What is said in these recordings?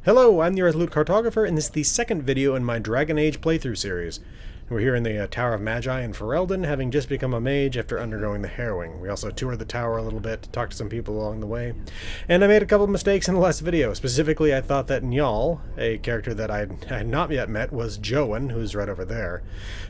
Hello, I'm the Resolute Cartographer, and this is the second video in my Dragon Age playthrough series. We're here in the Tower of Magi in Ferelden, having just become a mage after undergoing the harrowing. We also toured the tower a little bit, talked to some people along the way, and I made a couple of mistakes in the last video. Specifically, I thought that Njal, a character that I had not yet met, was Joan, who's right over there.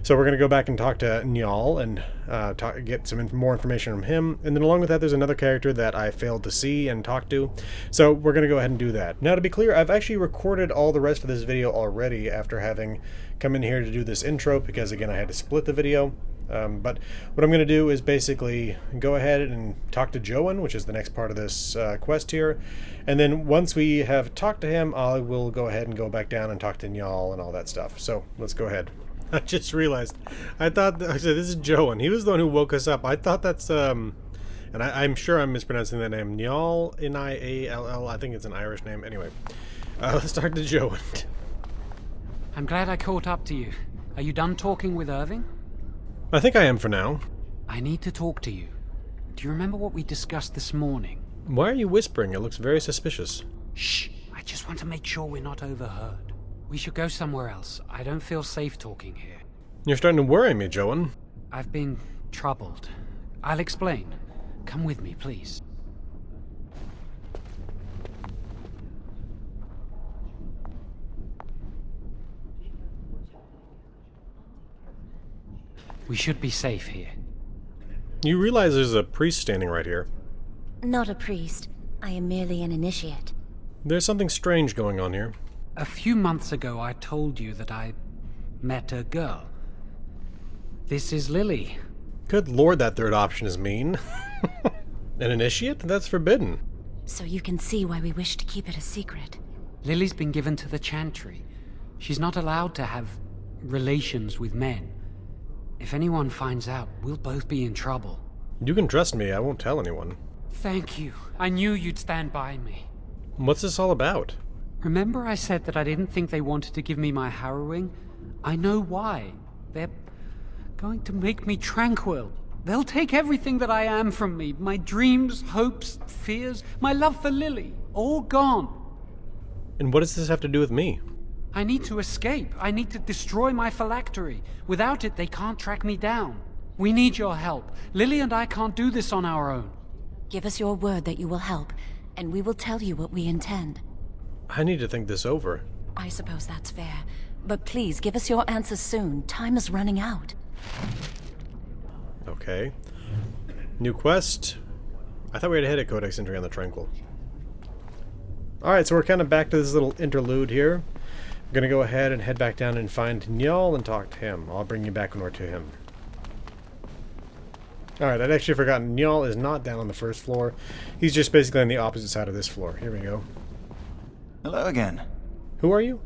So we're going to go back and talk to Njal and get some more information from him, and then along with that there's another character that I failed to see and talk to, so we're going to go ahead and do that. Now, to be clear, I've actually recorded all the rest of this video already after having come in here to do this intro, because again I had to split the video. But what I'm going to do is basically go ahead and talk to Joan, which is the next part of this quest here, and then once we have talked to him, I will go ahead and go back down and talk to Njal and all that stuff. So let's go ahead. I just realized, I said this is Joan. He was the one who woke us up. I thought that's and I'm sure I'm mispronouncing that name. Njal, N-I-A-L-L. I think it's an Irish name. Anyway, let's talk to Joan. I'm glad I caught up to you. Are you done talking with Irving? I think I am for now. I need to talk to you. Do you remember what we discussed this morning? Why are you whispering? It looks very suspicious. Shh! I just want to make sure we're not overheard. We should go somewhere else. I don't feel safe talking here. You're starting to worry me, Joan. I've been troubled. I'll explain. Come with me, please. We should be safe here. You realize there's a priest standing right here. Not a priest. I am merely an initiate. There's something strange going on here. A few months ago, I told you that I met a girl. This is Lily. Good lord, that third option is mean. An initiate? That's forbidden. So you can see why we wish to keep it a secret. Lily's been given to the Chantry. She's not allowed to have relations with men. If anyone finds out, we'll both be in trouble. You can trust me, I won't tell anyone. Thank you. I knew you'd stand by me. What's this all about? Remember I said that I didn't think they wanted to give me my harrowing? I know why. They're going to make me tranquil. They'll take everything that I am from me. My dreams, hopes, fears, my love for Lily. All gone. And what does this have to do with me? I need to escape. I need to destroy my phylactery. Without it, they can't track me down. We need your help. Lily and I can't do this on our own. Give us your word that you will help, and we will tell you what we intend. I need to think this over. I suppose that's fair. But please, give us your answers soon. Time is running out. Okay. New quest. I thought we had a headache codex entry on the Tranquil. Alright, so we're kind of back to this little interlude here. I'm going to go ahead and head back down and find Njal and talk to him. I'll bring you back when we're to him. Alright, I'd actually forgotten. Njal is not down on the first floor. He's just basically on the opposite side of this floor. Here we go. Hello again. Who are you?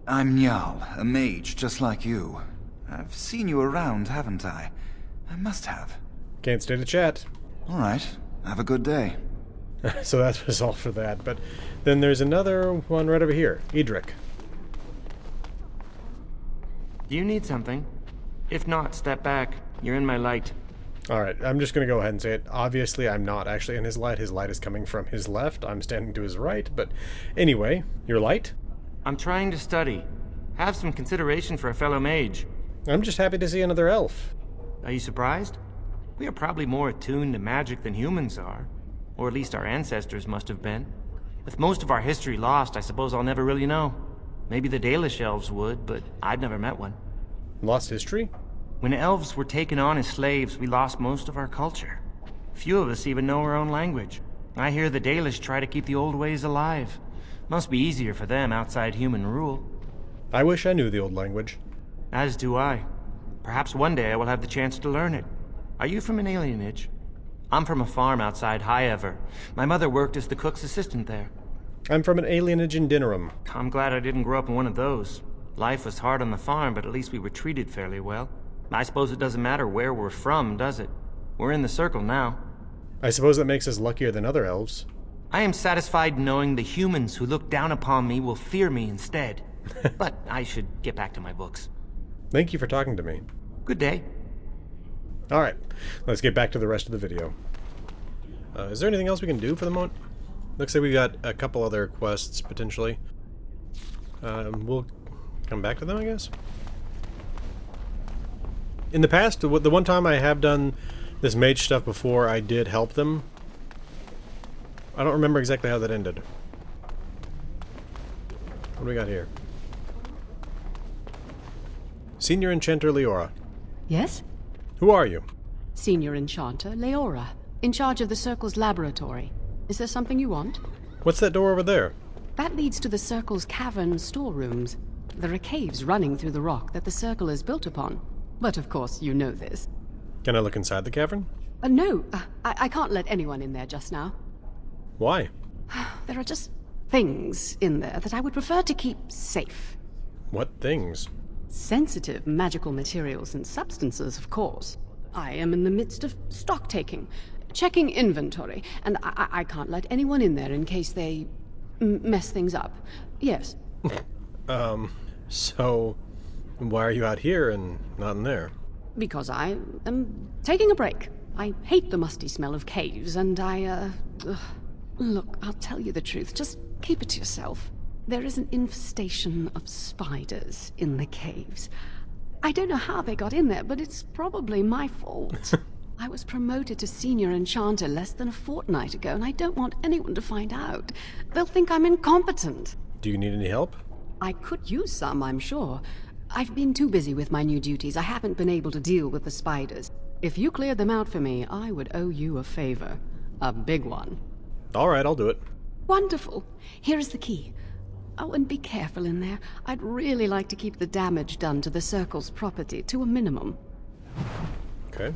I'm Njal, a mage just like you. I've seen you around, haven't I? I must have. Can't stay to chat. Alright, have a good day. So that was all for that. But then there's another one right over here. Edric. Do you need something? If not, step back. You're in my light. Alright, I'm just going to go ahead and say it. Obviously, I'm not actually in his light. His light is coming from his left. I'm standing to his right. But anyway, your light? I'm trying to study. Have some consideration for a fellow mage. I'm just happy to see another elf. Are you surprised? We are probably more attuned to magic than humans are. Or at least our ancestors must have been. With most of our history lost, I suppose I'll never really know. Maybe the Dalish elves would, but I've never met one. Lost history? When elves were taken on as slaves, we lost most of our culture. Few of us even know our own language. I hear the Dalish try to keep the old ways alive. Must be easier for them outside human rule. I wish I knew the old language. As do I. Perhaps one day I will have the chance to learn it. Are you from an alienage? I'm from a farm outside Highever. My mother worked as the cook's assistant there. I'm from an alienage in Dinnerum. I'm glad I didn't grow up in one of those. Life was hard on the farm, but at least we were treated fairly well. I suppose it doesn't matter where we're from, does it? We're in the circle now. I suppose that makes us luckier than other elves. I am satisfied knowing the humans who look down upon me will fear me instead. But I should get back to my books. Thank you for talking to me. Good day. Alright, let's get back to the rest of the video. Is there anything else we can do for the moment? Looks like we got a couple other quests, potentially. We'll come back to them, I guess. In the past, the one time I have done this mage stuff before, I did help them. I don't remember exactly how that ended. What do we got here? Senior Enchanter Leora. Yes? Who are you? Senior Enchanter Leora, in charge of the Circle's laboratory. Is there something you want? What's that door over there? That leads to the Circle's cavern storerooms. There are caves running through the rock that the Circle is built upon. But of course, you know this. Can I look inside the cavern? No, I can't let anyone in there just now. Why? There are just things in there that I would prefer to keep safe. What things? Sensitive magical materials and substances, of course. I am in the midst of stock taking, checking inventory, and I can't let anyone in there in case they mess things up. Yes. So why are you out here and not in there? Because I am taking a break. I hate the musty smell of caves, and Look, I'll tell you the truth. Just keep it to yourself. There is an infestation of spiders in the caves. I don't know how they got in there, but it's probably my fault. I was promoted to Senior Enchanter less than a fortnight ago, and I don't want anyone to find out. They'll think I'm incompetent. Do you need any help? I could use some, I'm sure. I've been too busy with my new duties. I haven't been able to deal with the spiders. If you cleared them out for me, I would owe you a favor. A big one. Alright, I'll do it. Wonderful. Here is the key. Oh, and be careful in there. I'd really like to keep the damage done to the Circle's property to a minimum. Okay.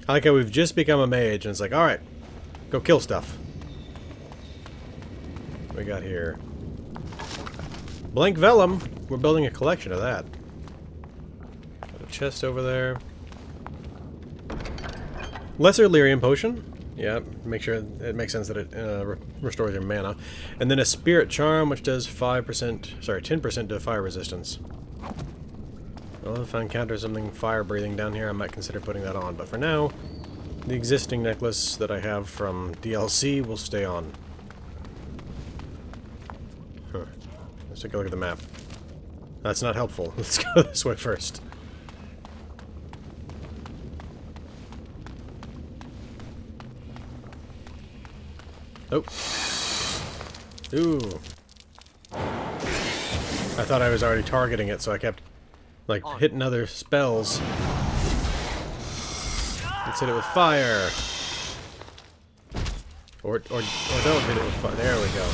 I like how we've just become a mage, and it's like, alright, go kill stuff. What we got here? Blank vellum. We're building a collection of that. Got a chest over there. Lesser lyrium potion. Yeah, make sure it makes sense that it restores your mana. And then a spirit charm, which does 10% to fire resistance. Well, if I encounter something fire-breathing down here, I might consider putting that on. But for now, the existing necklace that I have from DLC will stay on. Huh. Let's take a look at the map. That's not helpful. Let's go this way first. Oh. Ooh. I thought I was already targeting it, so I kept, like, hitting other spells. Let's hit it with fire. Or don't hit it with fire. There we go.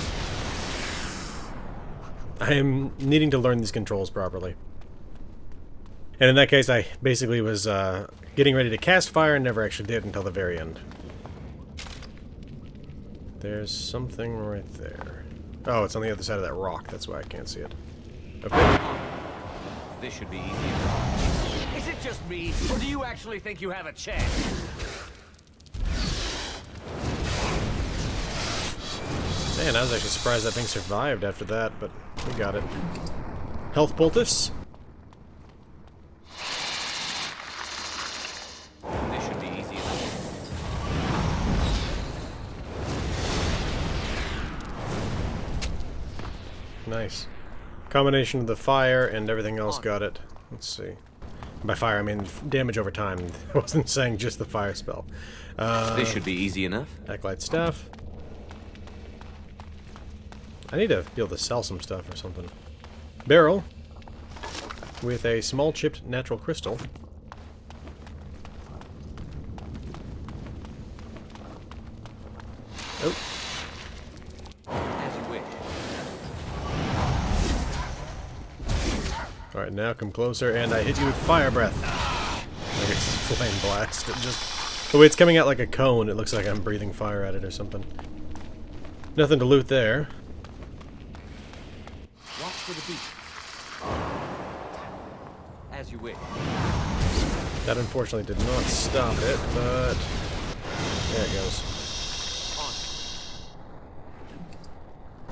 I am needing to learn these controls properly. And in that case, I basically was getting ready to cast fire and never actually did until the very end. There's something right there. Oh, it's on the other side of that rock. That's why I can't see it. Okay. This should be easy. Is it just me, or do you actually think you have a chance? Man, I was actually surprised that thing survived after that, but we got it. Health poultice. This should be easy enough. Nice. Combination of the fire and everything else got it. Let's see. By fire, I mean damage over time. I wasn't saying just the fire spell. This should be easy enough. Acolyte staff. I need to be able to sell some stuff or something. Barrel. With a small chipped natural crystal. Oh. As you wish. Alright, now come closer, and I hit you with fire breath. Like it's flame blast. It just... the way it's coming out like a cone, it looks like I'm breathing fire at it or something. Nothing to loot there. Watch for the beast. As you wish. That unfortunately did not stop it, but... there it goes.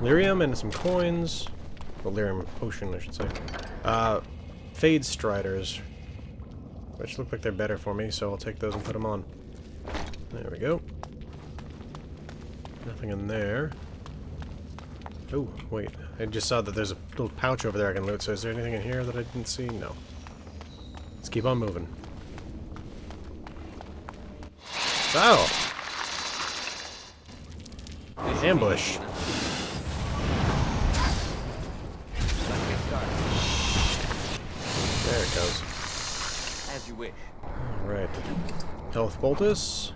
Lyrium and some coins. Well, lyrium potion, I should say. Fade Striders. Which look like they're better for me, so I'll take those and put them on. There we go. Nothing in there. Oh, wait. I just saw that there's a little pouch over there I can loot, so is there anything in here that I didn't see? No. Let's keep on moving. Oh! Ambush. There it goes. As you wish. Alright. Health poultice.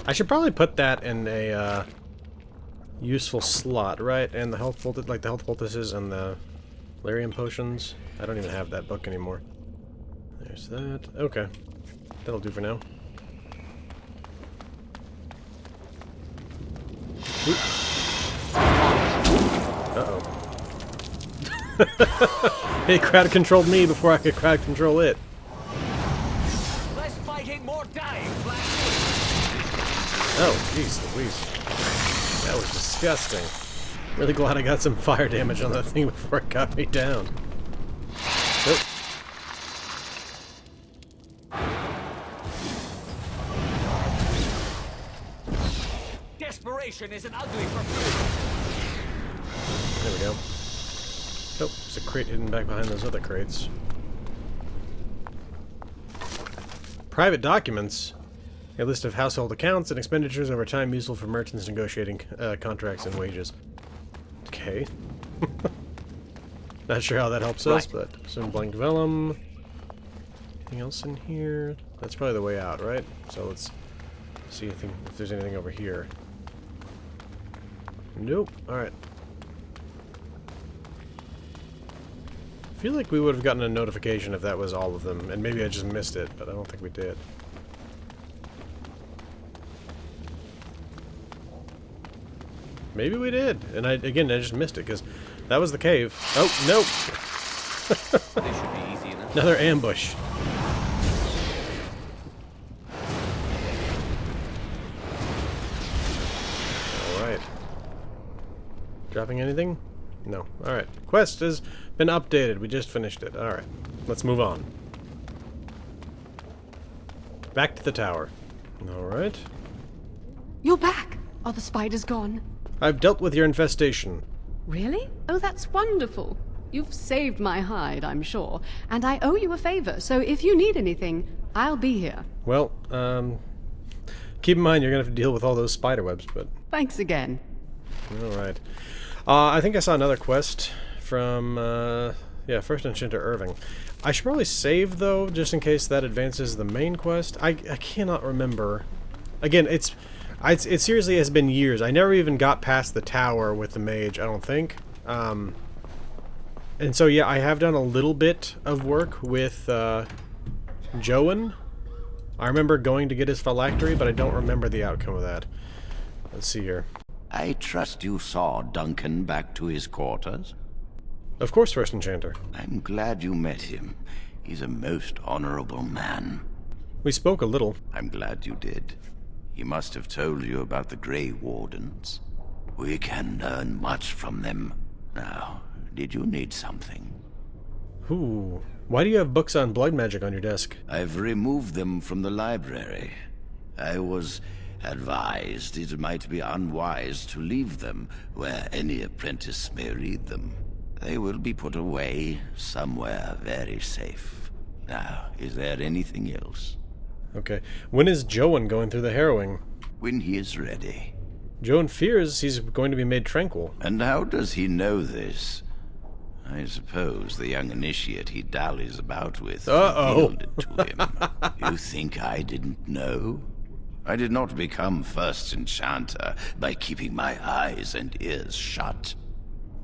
I should probably put that in a useful slot, right? And the health poultice, like the health poultices and the Lyrium potions. I don't even have that book anymore. There's that. Okay. That'll do for now. Uh-oh. It crowd controlled me before I could crowd control it. Less fighting, more dying, Black. Oh, jeez Louise. That was disgusting. Really glad I got some fire damage on that thing before it got me down. Nope. Desperation is an ugly perfume. There we go. Oh, there's a crate hidden back behind those other crates. Private documents. A list of household accounts and expenditures over time useful for merchants negotiating contracts and wages. Okay. Not sure how that helps us, but some blank vellum. Anything else in here? That's probably the way out, right? So let's see if there's anything over here. Nope. Alright. I feel like we would have gotten a notification if that was all of them, and maybe I just missed it, but I don't think we did. Maybe we did, and I just missed it, because that was the cave. Oh, nope! They should be easy enough. Another ambush. Alright. Dropping anything? No. Alright. Quest has been updated. We just finished it. Alright. Let's move on. Back to the tower. Alright. You're back! Are the spiders gone? I've dealt with your infestation. Really? Oh, that's wonderful. You've saved my hide, I'm sure. And I owe you a favor, so if you need anything, I'll be here. Well, keep in mind you're gonna have to deal with all those spider webs, but... Thanks again. Alright. I think I saw another quest from, yeah, First Enchanter Irving. I should probably save, though, just in case that advances the main quest. I cannot remember. Again, it seriously has been years. I never even got past the tower with the mage, I don't think. And so, yeah, I have done a little bit of work with Joan. I remember going to get his phylactery, but I don't remember the outcome of that. Let's see here. I trust you saw Duncan back to his quarters? Of course, First Enchanter. I'm glad you met him. He's a most honorable man. We spoke a little. I'm glad you did. He must have told you about the Grey Wardens. We can learn much from them. Now, did you need something? Ooh. Why do you have books on blood magic on your desk? I've removed them from the library. I was advised it might be unwise to leave them where any apprentice may read them. They will be put away somewhere very safe. Now, is there anything else? Okay. When is Joan going through the harrowing? When he is ready. Joan fears he's going to be made tranquil. And how does he know this? I suppose the young initiate he dallies about with revealed it to him. You think I didn't know? I did not become First Enchanter by keeping my eyes and ears shut.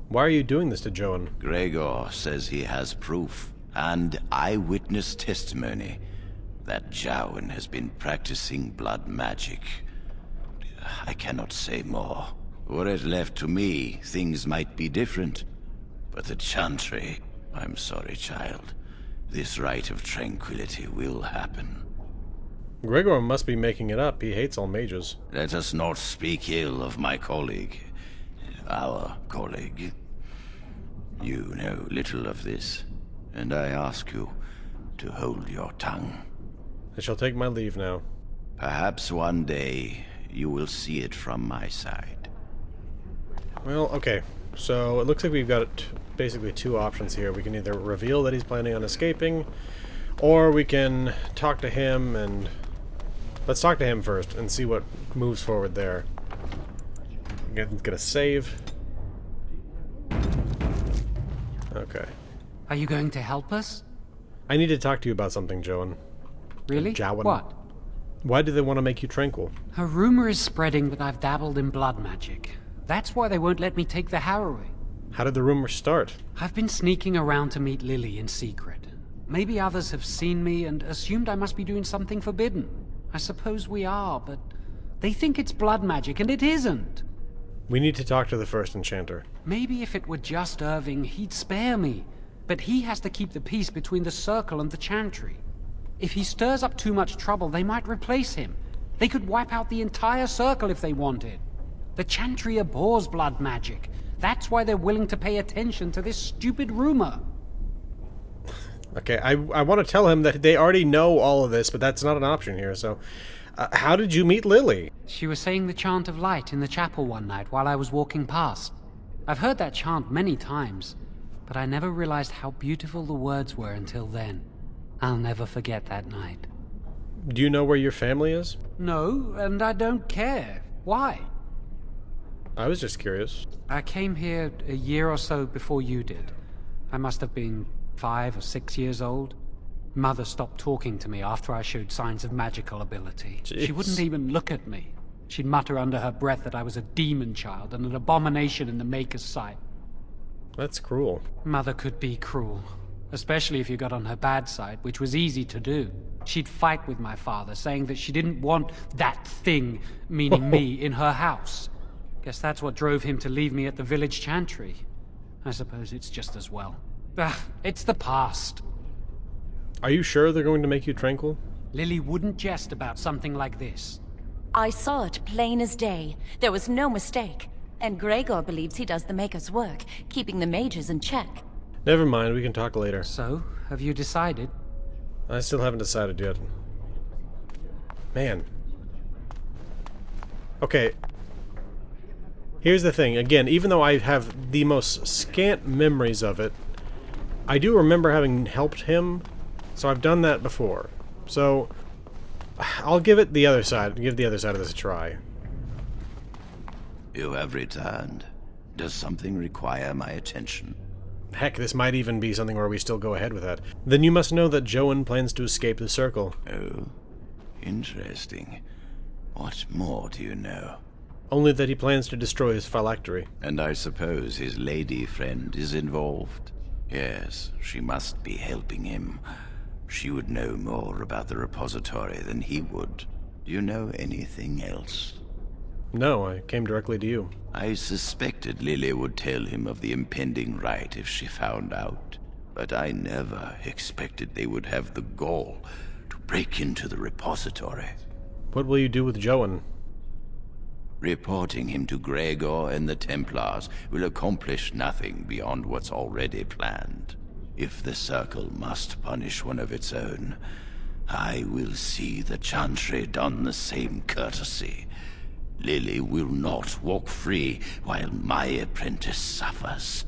Why are you doing this to Joan? Gregor says he has proof and eyewitness testimony that Joan has been practicing blood magic. I cannot say more. Were it left to me, things might be different. But the Chantry, I'm sorry, child. This rite of tranquility will happen. Gregor must be making it up. He hates all mages. Let us not speak ill of my colleague. Our colleague. You know little of this, and I ask you to hold your tongue. I shall take my leave now. Perhaps one day you will see it from my side. Well, okay. So it looks like we've got basically two options here. We can either reveal that he's planning on escaping, or we can talk to him and... Let's talk to him first and see what moves forward there. Get a save. Okay. Are you going to help us? I need to talk to you about something, Joan. Really? Jowan. What? Why do they want to make you tranquil? A rumor is spreading that I've dabbled in blood magic. That's why they won't let me take the harrowing. How did the rumor start? I've been sneaking around to meet Lily in secret. Maybe others have seen me and assumed I must be doing something forbidden. I suppose we are, but they think it's blood magic, and it isn't. We need to talk to the first enchanter. Maybe if it were just Irving, he'd spare me. But he has to keep the peace between the Circle and the Chantry. If he stirs up too much trouble, they might replace him. They could wipe out the entire Circle if they wanted. The Chantry abhors blood magic. That's why they're willing to pay attention to this stupid rumor. Okay, I want to tell him that they already know all of this, but that's not an option here, so... how did you meet Lily? She was saying the chant of light in the chapel one night while I was walking past. I've heard that chant many times, but I never realized how beautiful the words were until then. I'll never forget that night. Do you know where your family is? No, and I don't care. Why? I was just curious. I came here a year or so before you did. I must have been 5 or 6 years old. Mother stopped talking to me after I showed signs of magical ability. Jeez. She wouldn't even look at me. She'd mutter under her breath that I was a demon child and an abomination in the Maker's sight. That's cruel. Mother could be cruel, especially if you got on her bad side, which was easy to do. She'd fight with my father, saying that she didn't want that thing, meaning me, in her house. Guess that's what drove him to leave me at the village chantry. I suppose it's just as well. It's the past. Are you sure they're going to make you tranquil? Lily wouldn't jest about something like this. I saw it plain as day. There was no mistake. And Gregor believes he does the Maker's work, keeping the mages in check. Never mind, we can talk later. So, have you decided? I still haven't decided yet. Man. Okay. Here's the thing. Again, even though I have the most scant memories of it, I do remember having helped him, so I've done that before. So, I'll give it the other side. Give the other side of this a try. You have returned. Does something require my attention? Heck, this might even be something where we still go ahead with that. Then you must know that Joan plans to escape the Circle. Oh, interesting. What more do you know? Only that he plans to destroy his phylactery. And I suppose his lady friend is involved? Yes, she must be helping him. She would know more about the repository than he would. Do you know anything else? No, I came directly to you. I suspected Lily would tell him of the impending rite if she found out. But I never expected they would have the gall to break into the repository. What will you do with Joan? Reporting him to Gregor and the Templars will accomplish nothing beyond what's already planned. If the Circle must punish one of its own, I will see the Chantry done the same courtesy. Lily will not walk free while my apprentice suffers.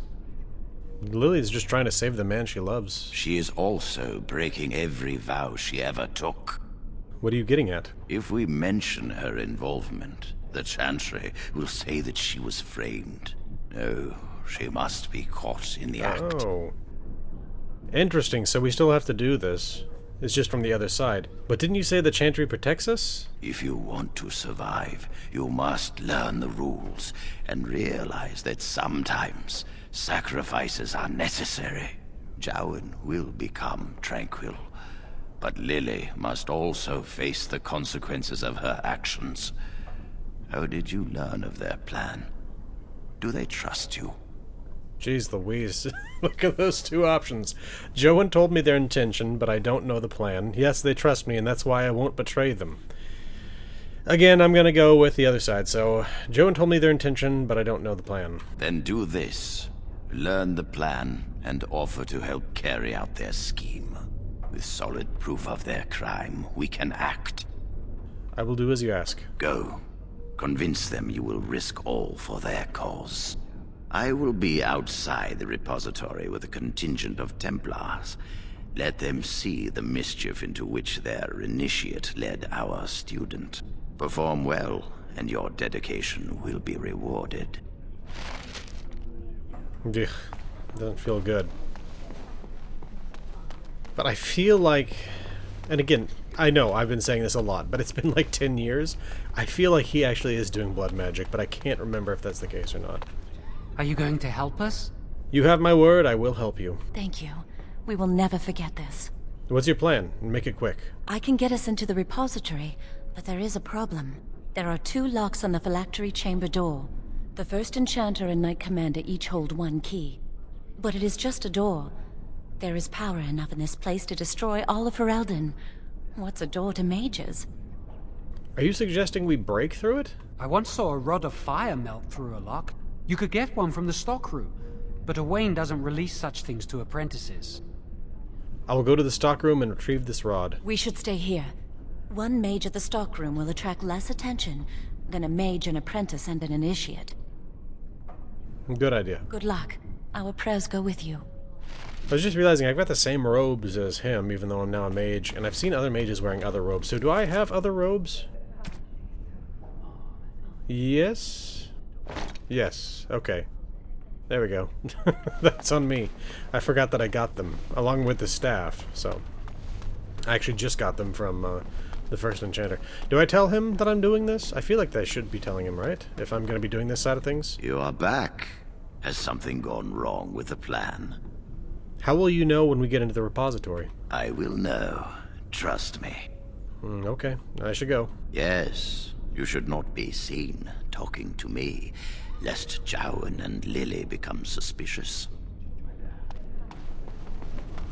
Lily's just trying to save the man she loves. She is also breaking every vow she ever took. What are you getting at? If we mention her involvement, the Chantry will say that she was framed. No, she must be caught in the act. Oh. Interesting, so we still have to do this. It's just from the other side. But didn't you say the Chantry protects us? If you want to survive, you must learn the rules and realize that sometimes sacrifices are necessary. Jowan will become tranquil, but Lily must also face the consequences of her actions. How did you learn of their plan? Do they trust you? Jeez Louise. Look at those two options. Joan told me their intention, but I don't know the plan. Yes, they trust me, and that's why I won't betray them. Again, I'm gonna go with the other side, so... Joan told me their intention, but I don't know the plan. Then do this. Learn the plan, and offer to help carry out their scheme. With solid proof of their crime, we can act. I will do as you ask. Go. Convince them you will risk all for their cause. I will be outside the repository with a contingent of Templars. Let them see the mischief into which their initiate led our student. Perform well, and your dedication will be rewarded. Ugh, doesn't feel good. But I feel like, and again, I know I've been saying this a lot, but it's been like 10 years. I feel like he actually is doing blood magic, but I can't remember if that's the case or not. Are you going to help us? You have my word, I will help you. Thank you. We will never forget this. What's your plan? Make it quick. I can get us into the repository, but there is a problem. There are 2 locks on the phylactery chamber door. The first enchanter and knight commander each hold 1 key. But it is just a door. There is power enough in this place to destroy all of Ferelden. What's a door to mages? Are you suggesting we break through it? I once saw a rod of fire melt through a lock. You could get one from the stockroom, but Owain doesn't release such things to apprentices. I will go to the stockroom and retrieve this rod. We should stay here. 1 mage at the stockroom will attract less attention than a mage, an apprentice, and an initiate. Good idea. Good luck. Our prayers go with you. I was just realizing I've got the same robes as him, even though I'm now a mage, and I've seen other mages wearing other robes. So do I have other robes? Yes? Yes. Okay. There we go. That's on me. I forgot that I got them, along with the staff, so... I actually just got them from the first enchanter. Do I tell him that I'm doing this? I feel like I should be telling him, right? If I'm going to be doing this side of things? You are back. Has something gone wrong with the plan? How will you know when we get into the repository? I will know. Trust me. Okay, I should go. Yes, you should not be seen talking to me, lest Jowan and Lily become suspicious.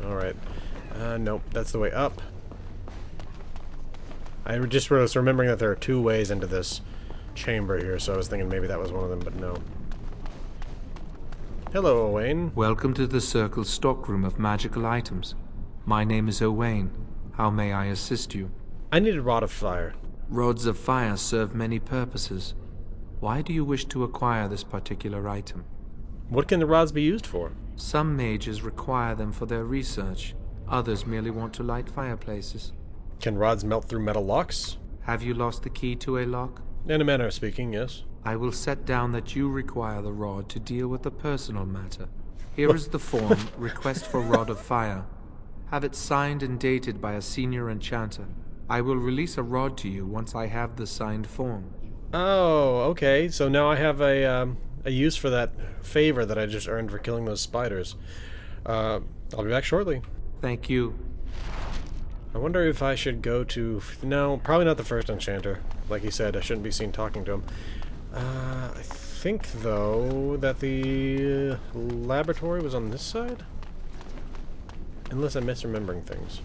Alright. Nope, that's the way up. I just was remembering that there are 2 ways into this chamber here, so I was thinking maybe that was one of them, but no. Hello, Owain. Welcome to the Circle stockroom of magical items. My name is Owain. How may I assist you? I need a rod of fire. Rods of fire serve many purposes. Why do you wish to acquire this particular item? What can the rods be used for? Some mages require them for their research. Others merely want to light fireplaces. Can rods melt through metal locks? Have you lost the key to a lock? In a manner of speaking, yes. I will set down that you require the rod to deal with a personal matter. Here is the form, Request for Rod of Fire. Have it signed and dated by a senior enchanter. I will release a rod to you once I have the signed form. Oh, okay. So now I have a use for that favor that I just earned for killing those spiders. I'll be back shortly. Thank you. I wonder if I should go to... No, probably not the first enchanter. Like he said, I shouldn't be seen talking to him. I think, though, that the laboratory was on this side? Unless I'm misremembering things.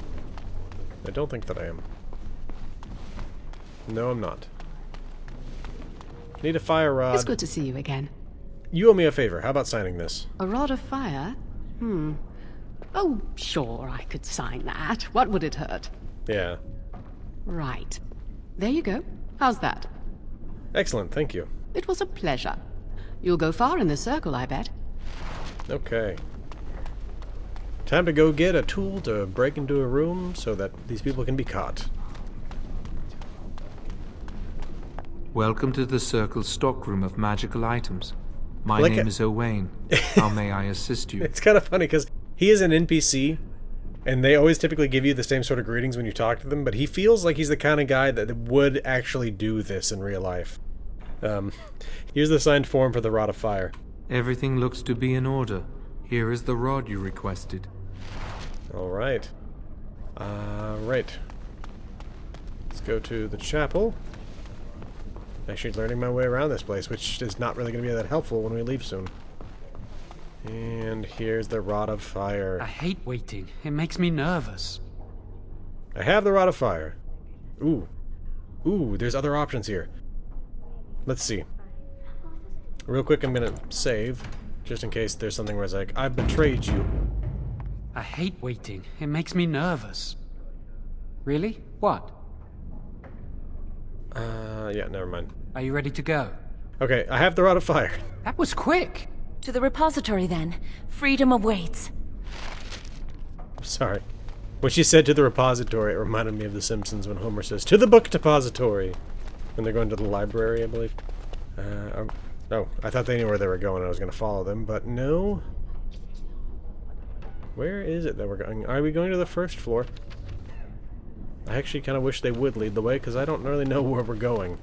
I don't think that I am. No, I'm not. Need a fire rod. It's good to see you again. You owe me a favor. How about signing this? A rod of fire? Oh, sure, I could sign that. What would it hurt? Yeah. Right. There you go. How's that? Excellent, thank you. It was a pleasure. You'll go far in the circle, I bet. Okay. Time to go get a tool to break into a room so that these people can be caught. Welcome to the Circle stockroom of magical items. My Like name is Owain. How may I assist you? It's kind of funny because he is an NPC, and they always typically give you the same sort of greetings when you talk to them, but he feels like he's the kind of guy that would actually do this in real life. Here's the signed form for the Rod of Fire. Everything looks to be in order. Here is the rod you requested. Alright. Right. Let's go to the chapel. Actually learning my way around this place, which is not really going to be that helpful when we leave soon. And here's the Rod of Fire. I hate waiting. It makes me nervous. I have the Rod of Fire. Ooh. Ooh, there's other options here. Let's see. Real quick, I'm gonna save, just in case there's something where it's like, I've betrayed you. I hate waiting. It makes me nervous. Really? What? Yeah, never mind. Are you ready to go? Okay, I have the Rod of Fire. That was quick. To the repository, then. Freedom awaits. Sorry. When she said to the repository, it reminded me of The Simpsons when Homer says, to the book depository! When they're going to the library, I believe. Oh, I thought they knew where they were going and I was going to follow them, but no. Where is it that we're going? Are we going to the first floor? I actually kind of wish they would lead the way, because I don't really know where we're going.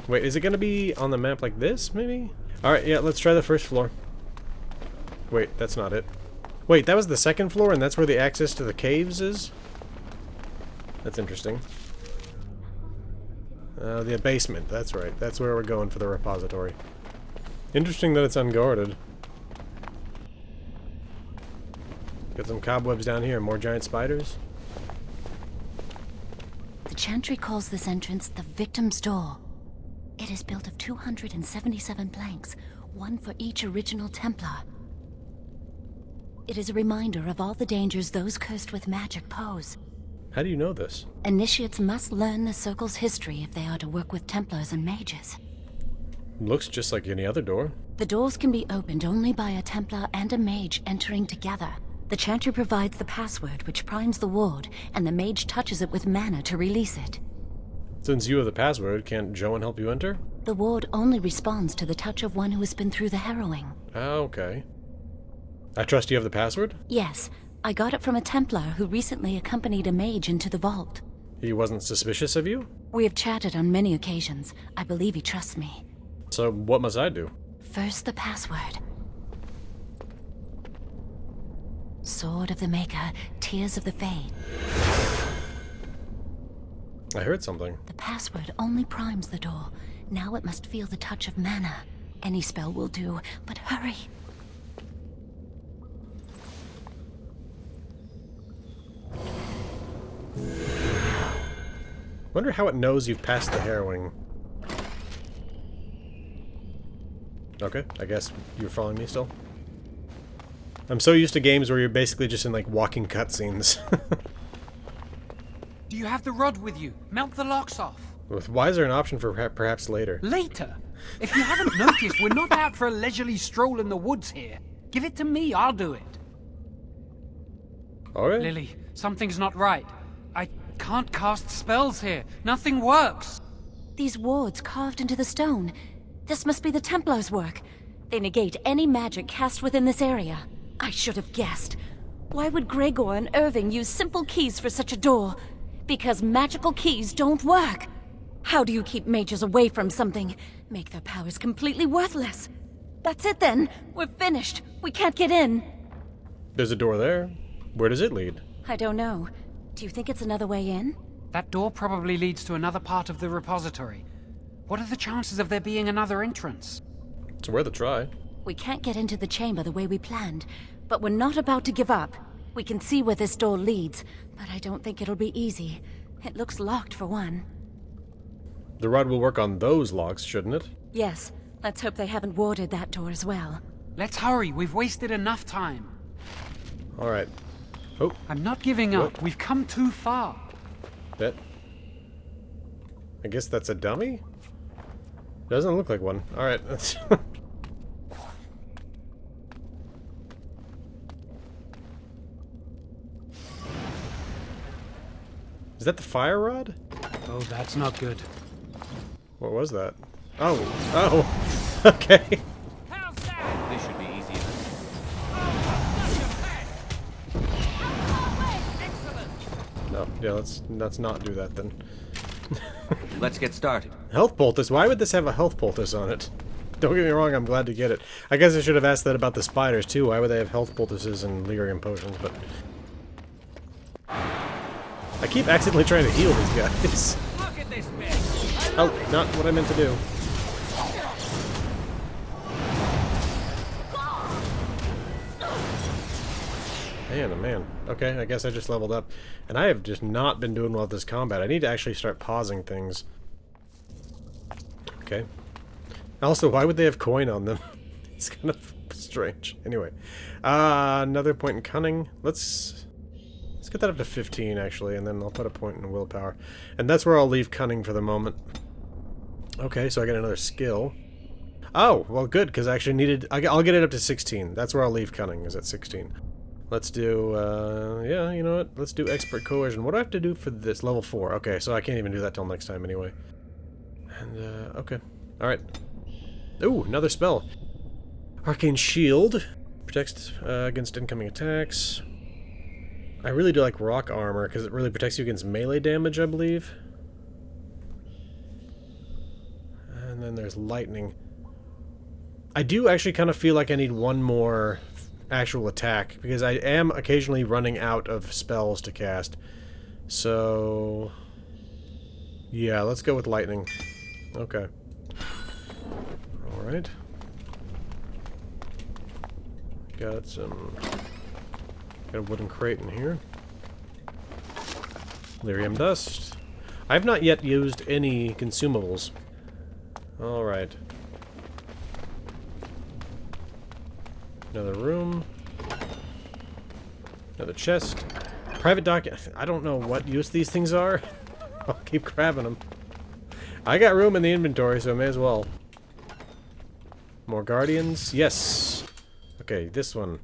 Wait, is it going to be on the map like this, maybe? Alright, yeah, let's try the first floor. Wait, that's not it. Wait, that was the second floor, and that's where the access to the caves is? That's interesting. The basement, that's right. That's where we're going for the repository. Interesting that it's unguarded. Got some cobwebs down here, more giant spiders. The Chantry calls this entrance the Victim's Door. It is built of 277 planks, one for each original Templar. It is a reminder of all the dangers those cursed with magic pose. How do you know this? Initiates must learn the Circle's history if they are to work with Templars and mages. Looks just like any other door. The doors can be opened only by a Templar and a mage entering together. The Chantry provides the password, which primes the ward, and the mage touches it with mana to release it. Since you have the password, can't Joan help you enter? The ward only responds to the touch of one who has been through the harrowing. Ah, okay. I trust you have the password? Yes, I got it from a Templar who recently accompanied a mage into the vault. He wasn't suspicious of you? We have chatted on many occasions. I believe he trusts me. So what must I do? First, the password. Sword of the Maker, Tears of the Fade. I heard something. The password only primes the door. Now it must feel the touch of mana. Any spell will do, but hurry. Wonder how it knows you've passed the harrowing. Okay, I guess you're following me still. I'm so used to games where you're basically just in, like, walking cutscenes. Do you have the rod with you? Melt the locks off. Why is there an option for perhaps later? Later? If you haven't noticed, we're not out for a leisurely stroll in the woods here. Give it to me, I'll do it. Alright. Lily, something's not right. I can't cast spells here. Nothing works. These wards carved into the stone. This must be the Templars' work. They negate any magic cast within this area. I should have guessed. Why would Gregor and Irving use simple keys for such a door? Because magical keys don't work. How do you keep mages away from something? Make their powers completely worthless. That's it then. We're finished. We can't get in. There's a door there. Where does it lead? I don't know. Do you think it's another way in? That door probably leads to another part of the repository. What are the chances of there being another entrance? It's worth a try. We can't get into the chamber the way we planned, but we're not about to give up. We can see where this door leads, but I don't think it'll be easy. It looks locked for one. The rod will work on those locks, shouldn't it? Yes, let's hope they haven't warded that door as well. Let's hurry, we've wasted enough time. Alright. Oh, I'm not giving up, What? we've come too far. that... I guess that's a dummy? Doesn't look like one. Alright, that's... Is that the fire rod? Oh, that's not good. What was that? Oh, oh, okay. This should be easy enough. No, yeah, let's not do that then. Let's get started. Health poultice? Why would this have a health poultice on it? Don't get me wrong, I'm glad to get it. I guess I should have asked that about the spiders too. Why would they have health poultices and lyrium potions, but... I keep accidentally trying to heal these guys. Look at this bit. Oh, not what I meant to do. Man, oh man. Okay, I guess I just leveled up. And I have just not been doing well with this combat. I need to actually start pausing things. Okay. Also, why would they have coin on them? It's kind of strange. Anyway. Another point in cunning. Let's get that up to 15, actually, and then I'll put a point in willpower. And that's where I'll leave cunning for the moment. Okay, so I get another skill. Oh, well, good, because I actually needed... I'll get it up to 16. That's where I'll leave cunning, is at 16. Let's do, yeah, you know what? Let's do expert coercion. What do I have to do for this? Level 4. Okay, so I can't even do that till next time anyway. And, okay. Alright. Ooh, another spell. Arcane Shield. Protects against incoming attacks. I really do like rock armor, because it really protects you against melee damage, I believe. And then there's lightning. I do actually kind of feel like I need one more actual attack, because I am occasionally running out of spells to cast. So yeah, let's go with lightning. Okay. Alright. Got a wooden crate in here. Lyrium dust. I've not yet used any consumables. Alright. Another room. Another chest. Private document. I don't know what use these things are. I'll keep grabbing them. I got room in the inventory, so I may as well. More guardians. Yes. Okay, this one.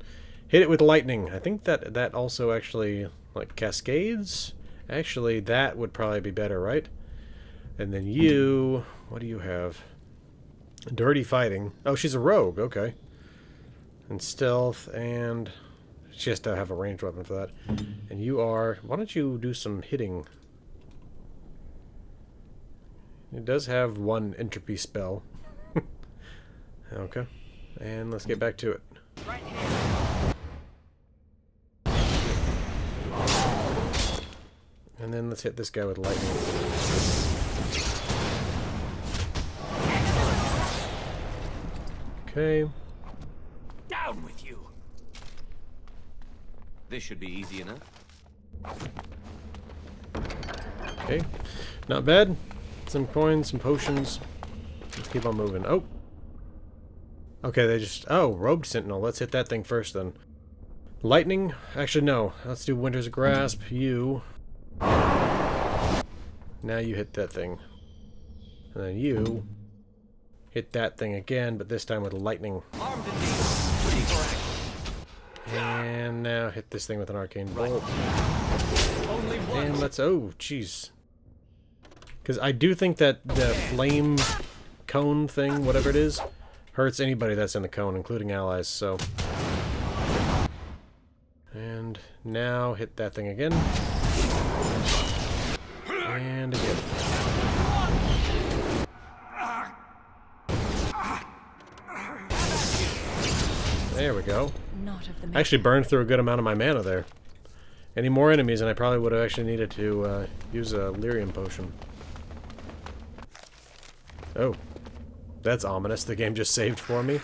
Hit it with lightning. I think that also actually, like, cascades? Actually, that would probably be better, right? And then you... What do you have? Dirty fighting. Oh, she's a rogue. Okay. And stealth, and she has to have a ranged weapon for that. And you are... Why don't you do some hitting? It does have one entropy spell. Okay. And let's get back to it. And then let's hit this guy with lightning. Okay. Down with you. This should be easy enough. Okay. Not bad. Some coins, some potions. Let's keep on moving. Oh! Okay, they just... Oh, Robed Sentinel. Let's hit that thing first, then. Lightning? Actually, no. Let's do Winter's Grasp. You. Now you hit that thing. And then you hit that thing again, but this time with lightning. And now hit this thing with an arcane bolt. And let's... Oh, jeez. Because I do think that the flame cone thing, whatever it is, hurts anybody that's in the cone, including allies, so... And now hit that thing again. And again. There we go. I actually burned through a good amount of my mana there. Any more enemies and I probably would have actually needed to use a lyrium potion. Oh. That's ominous. The game just saved for me.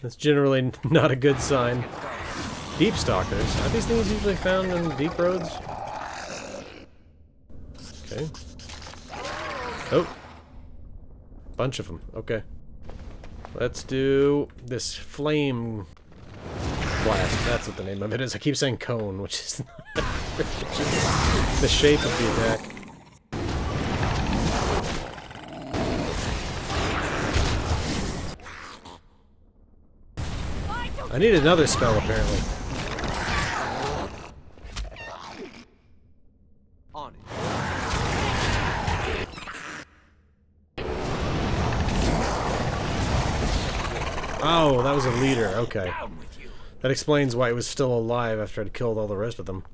That's generally not a good sign. Deep stalkers. Are these things usually found in deep roads? Okay. Oh. Bunch of them. Okay. Let's do this flame blast. That's what the name of it is. I keep saying cone, which is the shape of the attack. I need another spell, apparently. On it. Oh, that was a leader. Okay. That explains why it was still alive after I'd killed all the rest of them.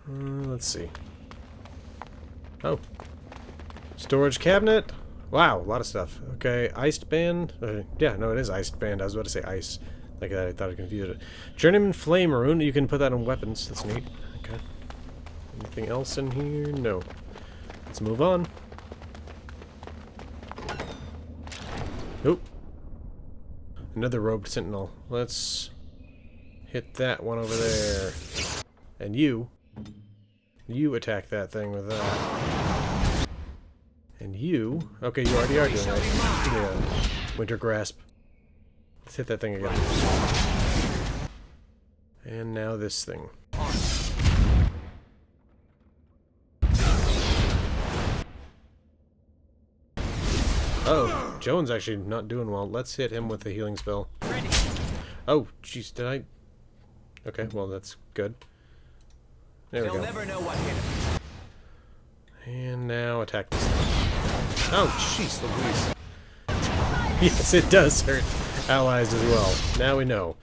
Let's see. Oh. Storage cabinet. Wow, a lot of stuff. Okay, iced band. Yeah, no, it is iced band. I was about to say ice. Like that, I thought I confused it. Journeyman Flame Rune. You can put that on weapons. That's neat. Okay. Anything else in here? No. Let's move on. Nope. Another Robed Sentinel. Let's hit that one over there. And you attack that thing with that. And you... Okay, you already are doing that. Yeah. Winter Grasp. Let's hit that thing again. And now this thing. Oh, Joan's actually not doing well. Let's hit him with the healing spell. Oh, jeez, did I? Okay, well, that's good. There we go. Never know what hit him. And now attack this thing. Oh, jeez, Louise. Yes, it does hurt allies as well. Now we know.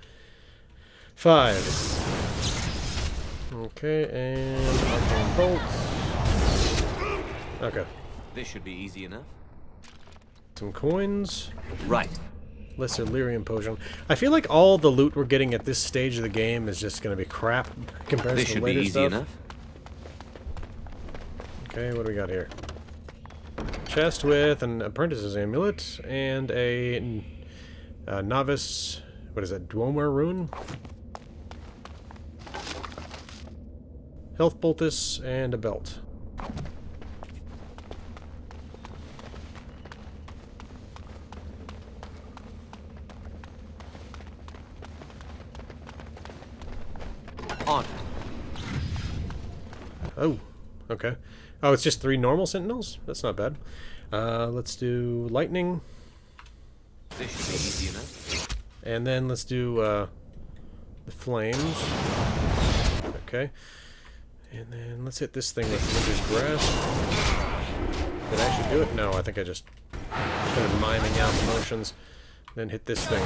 5. Okay, and arcane bolt. Okay. This should be easy enough. Some coins. Right. Lesser lyrium potion. I feel like all the loot we're getting at this stage of the game is just going to be crap compared This to should the be later easy stuff. enough. Okay, what do we got here? Chest with an apprentice's amulet and a novice. What is that? Dwemer rune. Health poultice and a belt. On. Oh, okay. Oh, it's just 3 normal sentinels? That's not bad. Let's do lightning. This should be easy enough. And then let's do the flames. Okay. And then let's hit this thing with Winter's Grasp. Did I actually do it? No, I think I just started miming out the motions. Then hit this thing.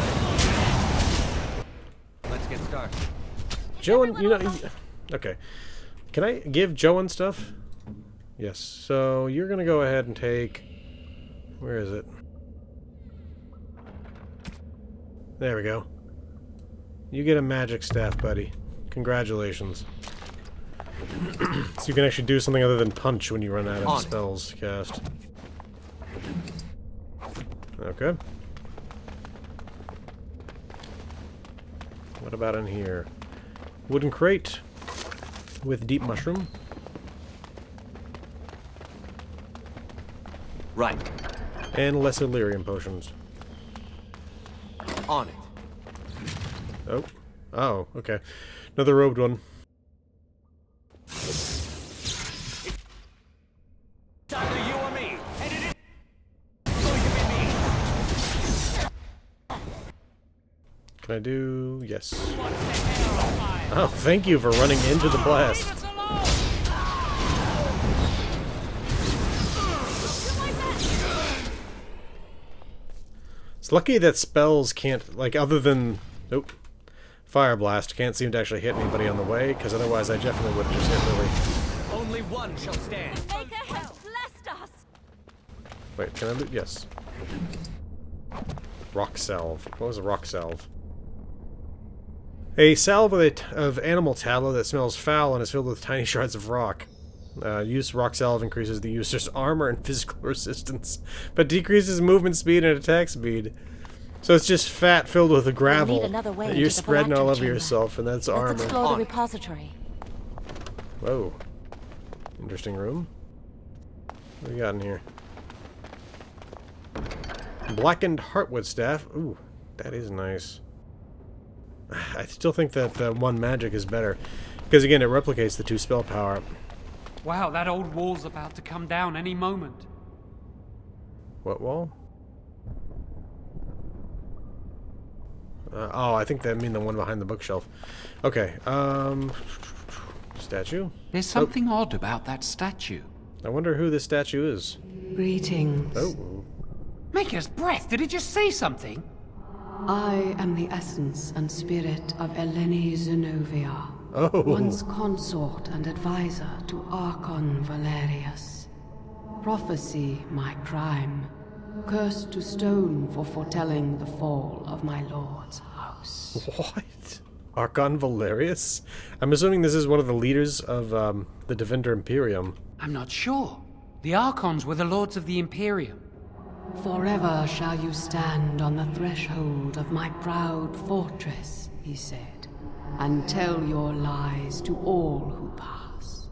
Let's get started. Joan, you know... Okay. Can I give Joan stuff? Yes. So you're going to go ahead and take... Where is it? There we go. You get a magic staff, buddy. Congratulations. So you can actually do something other than punch when you run out of spells to cast. Okay. What about in here? Wooden crate with deep mushroom. Right. And lesser lyrium potions. On it. Oh. Oh, okay. Another robed one. It's either you or me, and it is going to be me. Can I do... Yes. Oh, thank you for running into the blast. It's lucky that spells can't, like, other than... Nope. Fire Blast can't seem to actually hit anybody on the way, because otherwise I definitely would have just hit Lily. Only one shall stand. Maker has blessed us! Wait, can I loot? Yes. Rock salve. What was a rock salve? A salve of animal tallow that smells foul and is filled with tiny shards of rock. Use rock salve increases the user's armor and physical resistance, but decreases movement speed and attack speed. So it's just fat filled with gravel that you're spreading all over yourself, and that's armor. Let's explore the repository. Whoa. Interesting room. What do we got in here? Blackened Heartwood Staff. Ooh, that is nice. I still think that one magic is better, because again, it replicates the 2 spell power. Wow, that old wall's about to come down any moment. What wall? Oh, I think that mean the one behind the bookshelf. Okay, statue? There's something odd about that statue. I wonder who this statue is. Greetings. Oh. Maker's breath, did it just say something? I am the essence and spirit of Eleni Zenobia, Oh. once consort and advisor to Archon Valerius. Prophecy my crime, cursed to stone for foretelling the fall of my lord's house. What? Archon Valerius? I'm assuming this is one of the leaders of the Deventer Imperium. I'm not sure. The Archons were the lords of the Imperium. Forever shall you stand on the threshold of my proud fortress, he said, and tell your lies to all who pass.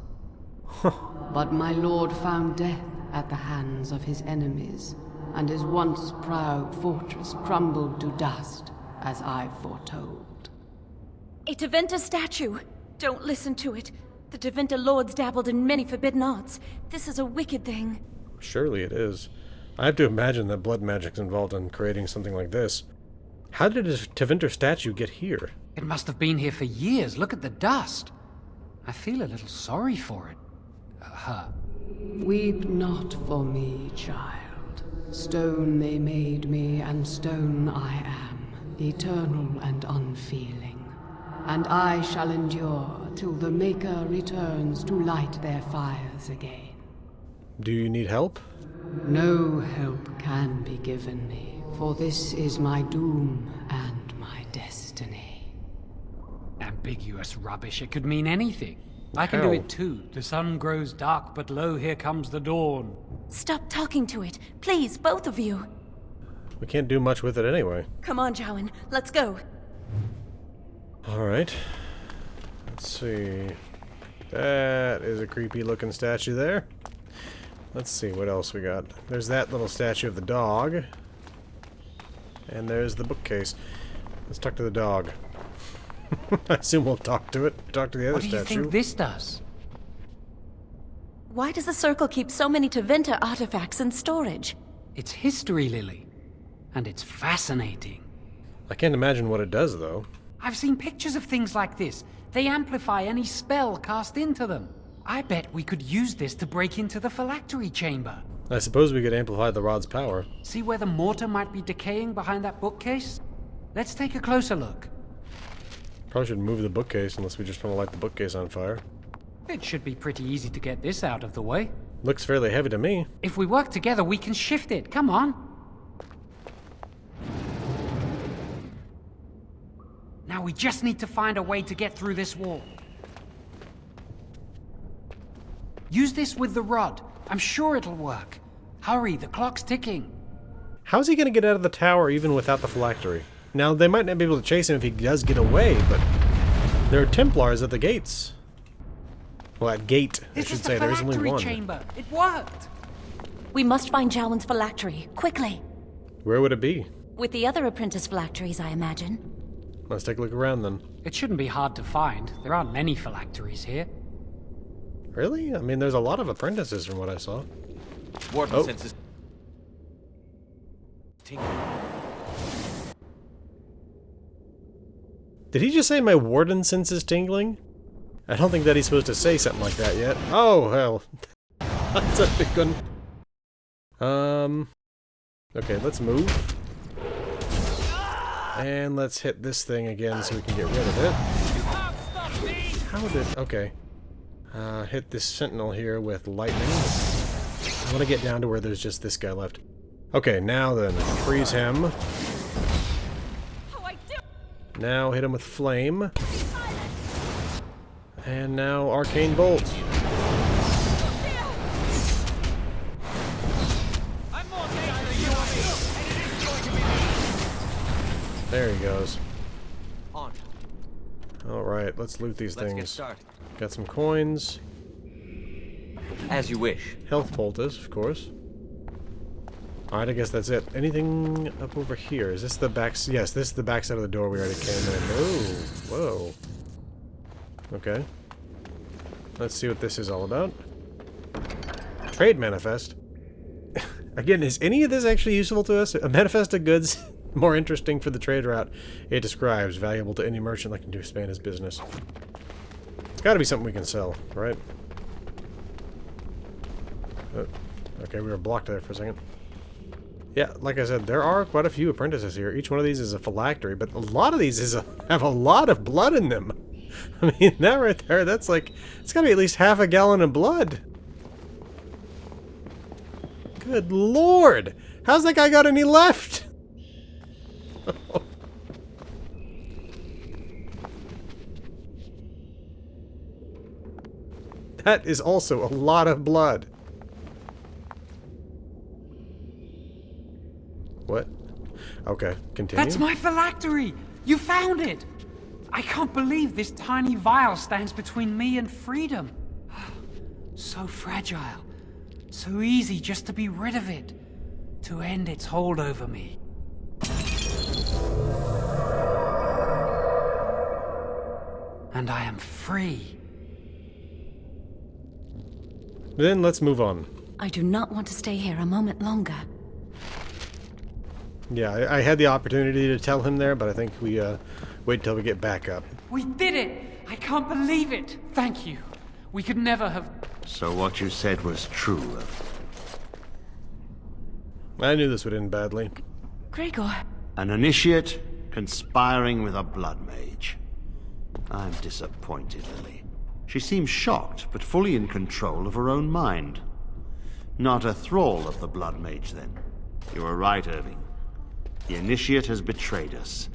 But my lord found death at the hands of his enemies, and his once proud fortress crumbled to dust, as I foretold. A Deventer statue! Don't listen to it. The Deventer lords dabbled in many forbidden arts. This is a wicked thing. Surely it is. I have to imagine that blood magic's involved in creating something like this. How did a Tevinter statue get here? It must have been here for years. Look at the dust. I feel a little sorry for it. Her. Weep not for me, child. Stone they made me, and stone I am, eternal and unfeeling. And I shall endure till the Maker returns to light their fires again. Do you need help? No help can be given me, for this is my doom and my destiny. Ambiguous rubbish. It could mean anything. I can do it too. The sun grows dark, but lo, here comes the dawn. Stop talking to it. Please, both of you. We can't do much with it anyway. Come on, Jowan. Let's go. Alright. Let's see. That is a creepy looking statue there. Let's see what else we got. There's that little statue of the dog. And there's the bookcase. Let's talk to the dog. I assume we'll talk to it. Talk to the other statue. What do you think this does? Why does the Circle keep so many Tevinter artifacts in storage? It's history, Lily. And it's fascinating. I can't imagine what it does, though. I've seen pictures of things like this. They amplify any spell cast into them. I bet we could use this to break into the phylactery chamber. I suppose we could amplify the rod's power. See where the mortar might be decaying behind that bookcase? Let's take a closer look. Probably should move the bookcase unless we just want to light the bookcase on fire. It should be pretty easy to get this out of the way. Looks fairly heavy to me. If we work together, we can shift it. Come on. Now we just need to find a way to get through this wall. Use this with the rod. I'm sure it'll work. Hurry, the clock's ticking. How's he going to get out of the tower even without the phylactery? Now, they might not be able to chase him if he does get away, but there are Templars at the gates. Well, at gate, I should say. There is only one. Chamber. It worked. We must find Jowan's phylactery, quickly. Where would it be? With the other apprentice phylacteries, I imagine. Let's take a look around then. It shouldn't be hard to find. There aren't many phylacteries here. Really? I mean, there's a lot of apprentices from what I saw. Warden senses. Did he just say my warden senses tingling? I don't think that he's supposed to say something like that yet. Oh, hell. That's a big one. Okay, let's move. And let's hit this thing again so we can get rid of it. How did... Okay. Hit this sentinel here with lightning. I want to get down to where there's just this guy left. Okay, now then. Freeze him. Now hit him with flame. And now arcane bolt. There he goes. Alright, let's loot these things. Got some coins. As you wish. Health poultice, of course. Alright, I guess that's it. Anything up over here? Is this the back... Yes, this is the back side of the door we already came in. Oh, whoa. Okay. Let's see what this is all about. Trade manifest. Again, is any of this actually useful to us? A manifest of goods more interesting for the trade route. It describes valuable to any merchant looking to expand his business. It's got to be something we can sell, right? Okay, we were blocked there for a second. Yeah, like I said, there are quite a few apprentices here. Each one of these is a phylactery, but a lot of these have a lot of blood in them. I mean, that right there, that's like... It's got to be at least half a gallon of blood. Good lord! How's that guy got any left? That is also a lot of blood. What? Okay, continue. That's my phylactery! You found it! I can't believe this tiny vial stands between me and freedom. So fragile. So easy just to be rid of it. To end its hold over me. And I am free. Then let's move on. I do not want to stay here a moment longer. Yeah, I had the opportunity to tell him there, but I think we wait till we get back up. We did it! I can't believe it! Thank you. We could never have... So what you said was true. I knew this would end badly. Gregor. An initiate conspiring with a blood mage. I'm disappointed, Lily. She seems shocked, but fully in control of her own mind. Not a thrall of the blood mage, then. You were right, Irving. The initiate has betrayed us.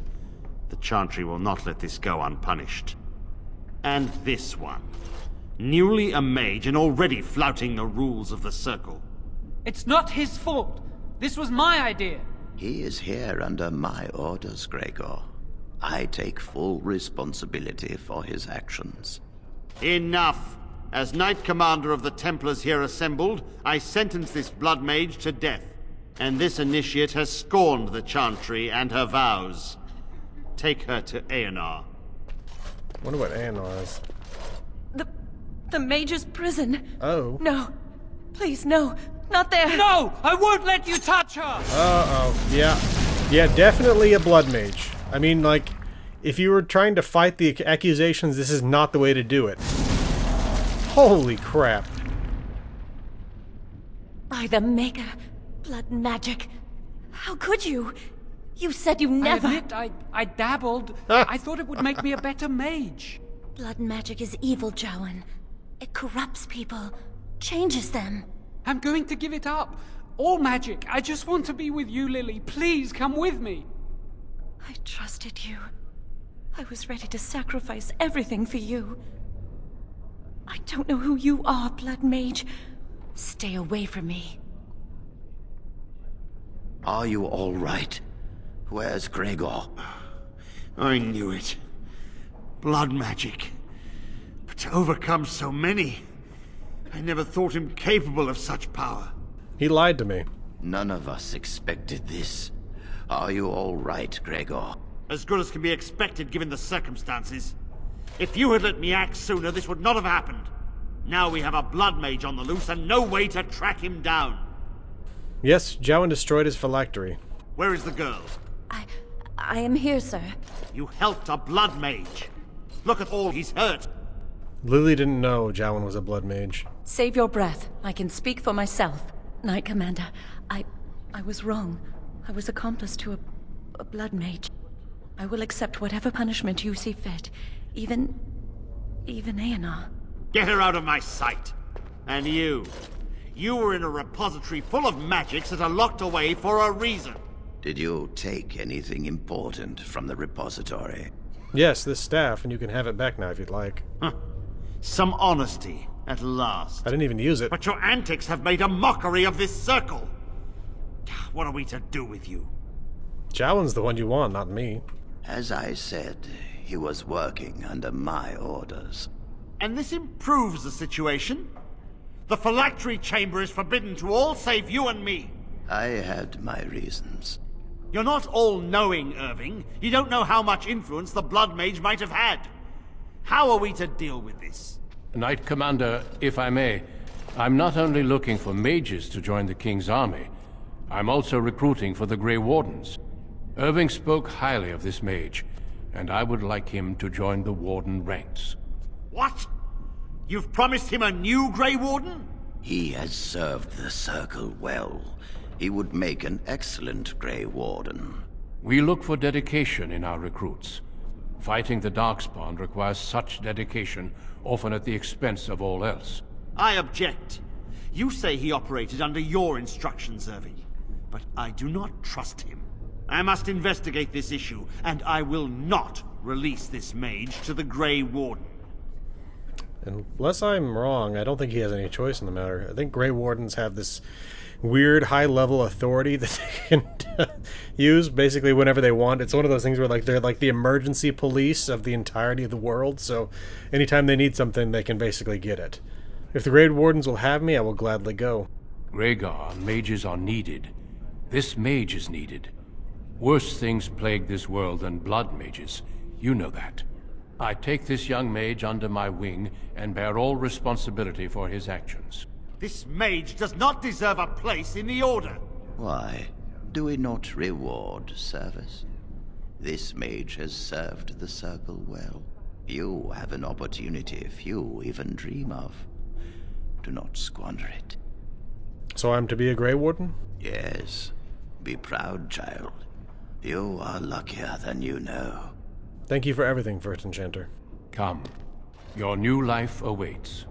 The Chantry will not let this go unpunished. And this one. Newly a mage and already flouting the rules of the Circle. It's not his fault. This was my idea. He is here under my orders, Gregor. I take full responsibility for his actions. Enough! As Knight Commander of the Templars here assembled, I sentence this blood mage to death. And this initiate has scorned the Chantry and her vows. Take her to Aenar. Wonder what Aenar is. The Mage's prison. Oh. No. Please, no. Not there. No! I won't let you touch her! Uh-oh. Yeah. Yeah, definitely a blood mage. I mean, like, if you were trying to fight the accusations, this is not the way to do it. Holy crap. By the Maker. Blood magic. How could you? You said you never... I admit, I dabbled. I thought it would make me a better mage. Blood magic is evil, Jowan. It corrupts people. Changes them. I'm going to give it up. All magic. I just want to be with you, Lily. Please come with me. I trusted you. I was ready to sacrifice everything for you. I don't know who you are, Blood Mage. Stay away from me. Are you all right? Where's Gregor? I knew it. Blood magic. But to overcome so many, I never thought him capable of such power. He lied to me. None of us expected this. Are you all right, Gregor? As good as can be expected given the circumstances. If you had let me act sooner, this would not have happened. Now we have a blood mage on the loose and no way to track him down. Yes, Jowan destroyed his phylactery. Where is the girl? I am here, sir. You helped a blood mage. Look at all he's hurt. Lily didn't know Jowan was a blood mage. Save your breath. I can speak for myself. Knight Commander, I was wrong. I was accomplice to a blood mage. I will accept whatever punishment you see fit. Even Aenar. Get her out of my sight. And you. You were in a repository full of magics that are locked away for a reason. Did you take anything important from the repository? Yes, this staff, and you can have it back now if you'd like. Huh. Some honesty, at last. I didn't even use it. But your antics have made a mockery of this circle. What are we to do with you? Jowan's the one you want, not me. As I said, he was working under my orders. And this improves the situation? The phylactery chamber is forbidden to all save you and me. I had my reasons. You're not all-knowing, Irving. You don't know how much influence the Blood Mage might have had. How are we to deal with this? Knight Commander, if I may, I'm not only looking for mages to join the King's army, I'm also recruiting for the Grey Wardens. Irving spoke highly of this mage, and I would like him to join the Warden ranks. What? You've promised him a new Grey Warden? He has served the Circle well. He would make an excellent Grey Warden. We look for dedication in our recruits. Fighting the Darkspawn requires such dedication, often at the expense of all else. I object. You say he operated under your instructions, Irving. But I do not trust him. I must investigate this issue, and I will not release this mage to the Grey Warden. Unless I'm wrong, I don't think he has any choice in the matter. I think Grey Wardens have this weird high-level authority that they can use basically whenever they want. It's one of those things where like they're like the emergency police of the entirety of the world, so anytime they need something, they can basically get it. If the Grey Wardens will have me, I will gladly go. Rhaegar, mages are needed. This mage is needed. Worse things plague this world than blood mages. You know that. I take this young mage under my wing and bear all responsibility for his actions. This mage does not deserve a place in the Order. Why? Do we not reward service? This mage has served the Circle well. You have an opportunity few even dream of. Do not squander it. So I'm to be a Grey Warden? Yes. Be proud, child. You are luckier than you know. Thank you for everything, First Enchanter. Come. Your new life awaits.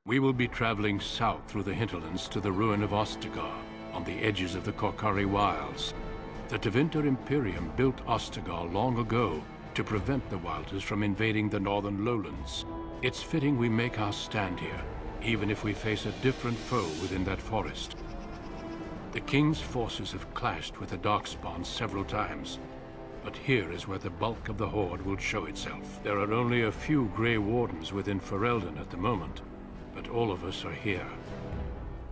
We will be traveling south through the hinterlands to the ruin of Ostagar, on the edges of the Korkari Wilds. The Tevinter Imperium built Ostagar long ago to prevent the Wilders from invading the northern lowlands. It's fitting we make our stand here, even if we face a different foe within that forest. The King's forces have clashed with the Darkspawn several times, but here is where the bulk of the Horde will show itself. There are only a few Grey Wardens within Ferelden at the moment, but all of us are here.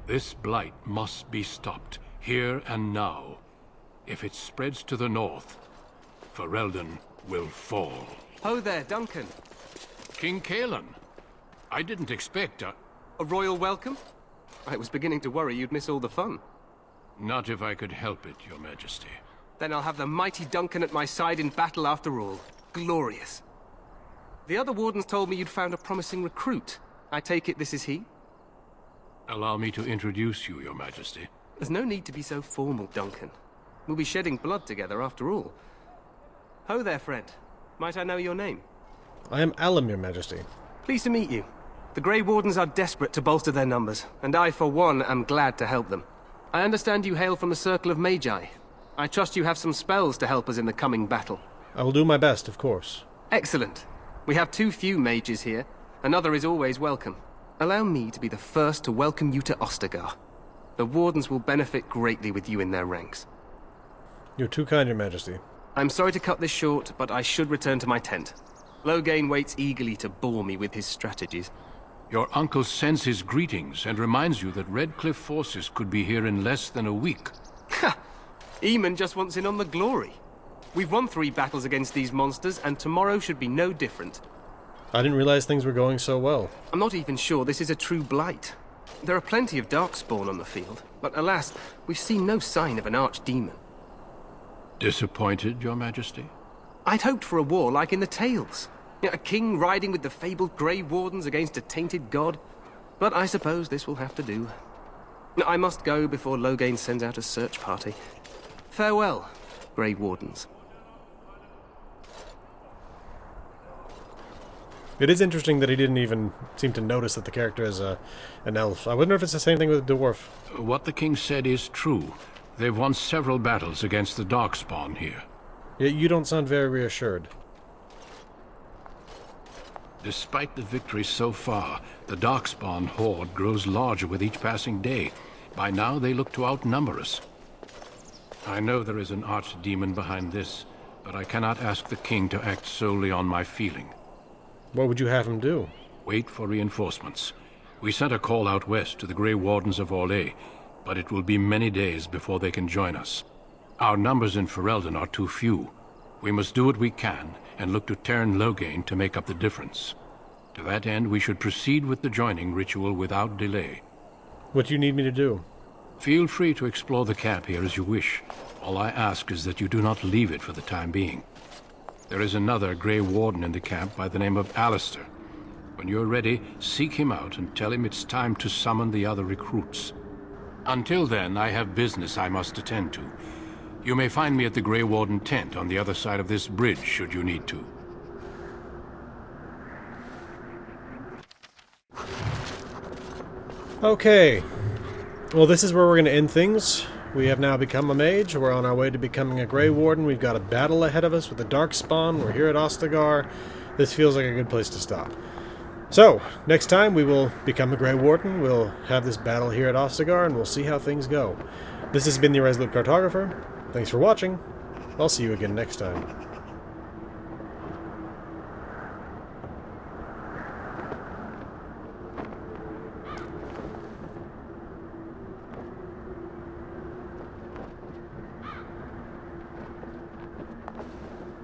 This blight must be stopped, here and now. If it spreads to the north, Ferelden will fall. Ho there, Duncan. King Kaelan. I didn't expect a royal welcome? I was beginning to worry you'd miss all the fun. Not if I could help it, Your Majesty. Then I'll have the mighty Duncan at my side in battle after all. Glorious. The other wardens told me you'd found a promising recruit. I take it this is he? Allow me to introduce you, Your Majesty. There's no need to be so formal, Duncan. We'll be shedding blood together after all. Ho there, friend. Might I know your name? I am Alum, Your Majesty. Pleased to meet you. The Grey Wardens are desperate to bolster their numbers, and I, for one, am glad to help them. I understand you hail from the Circle of Magi. I trust you have some spells to help us in the coming battle. I will do my best, of course. Excellent. We have too few mages here. Another is always welcome. Allow me to be the first to welcome you to Ostagar. The Wardens will benefit greatly with you in their ranks. You're too kind, Your Majesty. I'm sorry to cut this short, but I should return to my tent. Loghain waits eagerly to bore me with his strategies. Your uncle sends his greetings and reminds you that Redcliffe forces could be here in less than a week. Ha! Eamon just wants in on the glory. We've won 3 battles against these monsters, and tomorrow should be no different. I didn't realize things were going so well. I'm not even sure this is a true blight. There are plenty of Darkspawn on the field, but alas, we've seen no sign of an archdemon. Disappointed, Your Majesty? I'd hoped for a war like in the tales. A king riding with the fabled Grey Wardens against a tainted god. But I suppose this will have to do. I must go before Loghain sends out a search party. Farewell, Grey Wardens. It is interesting that he didn't even seem to notice that the character is an elf. I wonder if it's the same thing with a dwarf. What the king said is true. They've won several battles against the Darkspawn here. Yet you don't sound very reassured. Despite the victories so far, the Darkspawn horde grows larger with each passing day. By now, they look to outnumber us. I know there is an archdemon behind this, but I cannot ask the king to act solely on my feeling. What would you have him do? Wait for reinforcements. We sent a call out west to the Grey Wardens of Orlais, but it will be many days before they can join us. Our numbers in Ferelden are too few. We must do what we can, and look to Teyrn Loghain to make up the difference. To that end, we should proceed with the joining ritual without delay. What do you need me to do? Feel free to explore the camp here as you wish. All I ask is that you do not leave it for the time being. There is another Grey Warden in the camp by the name of Alistair. When you're ready, seek him out and tell him it's time to summon the other recruits. Until then, I have business I must attend to. You may find me at the Grey Warden tent on the other side of this bridge, should you need to. Okay. Well, this is where we're going to end things. We have now become a mage. We're on our way to becoming a Grey Warden. We've got a battle ahead of us with the Darkspawn. We're here at Ostagar. This feels like a good place to stop. So, next time we will become a Grey Warden. We'll have this battle here at Ostagar, and we'll see how things go. This has been the Resolute Cartographer. Thanks for watching. I'll see you again next time.